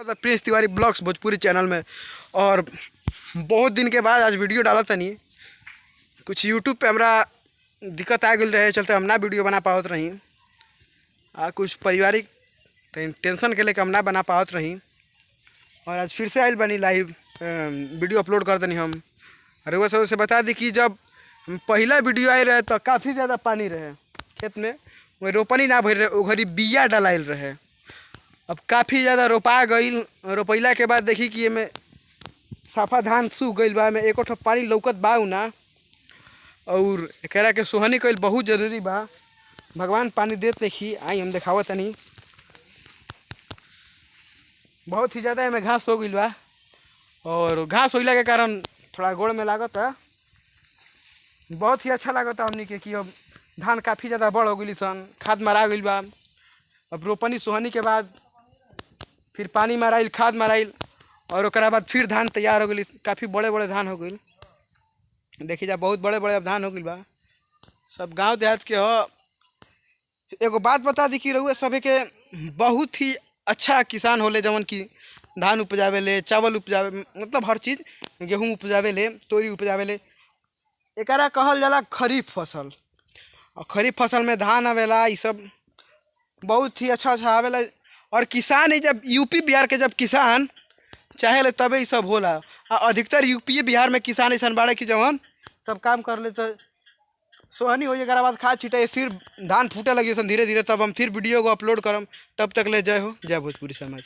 Prince Tiwari blogs Bhojpuri channel में। और बहुत दिन के बाद आज वीडियो डाला तनी। कुछ यूट्यूब पे हमरा दिक्कत आ गई रहे, चलते हम ना वीडियो बना पावत रही। कुछ पारिवारिक टेंशन के लेकर हम ना बना पावत रही। और आज फिर से आइल बनी लाइव वीडियो अपलोड कर दनी हम। और वो सबसे बता दी कि जब पहला वीडियो आए रहे तो काफ़ी ज़्यादा पानी रहे खेत में, वो रोपनी ना भर रहे, वो घड़ी बिया डलाइल रहे। अब काफ़ी ज़्यादा रोपा गई। रोपैला के बाद देखी कि में साफा धान सूख गई बा, में एको ठो पानी लौकत बा ना। और एकरा के सोहनी कईल बहुत जरूरी बा। भगवान पानी देते देखी आई हम देखावत तनी। बहुत ही ज़्यादा में घास हो गई बा, और घास होला के कारण थोड़ा गोड़ में लागत है। बहुत ही अच्छा लागत है हमनी के कि अब धान काफ़ी ज़्यादा बड़ हो गई सन, खाद मारा गई बा। अब रोपनी सोहनी के बाद फिर पानी माराइल, खाद माराइल, और ओकरा बाद फिर धान तैयार हो गई। काफ़ी बड़े बड़े धान हो गई, देखी जा बहुत बड़े बड़े अब धान हो गई बा। सब गांव देहात के हो। एगो बात बता दी कि रउआ सभे के बहुत ही अच्छा किसान होले, जवन कि धान उपजावे ले, चावल उपजावे, मतलब हर चीज़, गेहूँ उपजावे ले, तोरी उपजावे ले। एकरा कहल जाला खरीफ फसल। और खरीफ फसल में धान आवेला, ये सब बहुत ही अच्छा अच्छा आवेला। और किसान ही जब यूपी बिहार के जब किसान चाहे ले तबे ये सब होला। अधिकतर यूपी बिहार में किसान ऐसा बाड़े कि जवन सब काम कर ले तो सोहनी हो एक बाद खाद छिटे, फिर धान फूटे लगी धीरे धीरे। तब हम फिर वीडियो को अपलोड करम। तब तक ले जय हो, जय भोजपुरी समाज।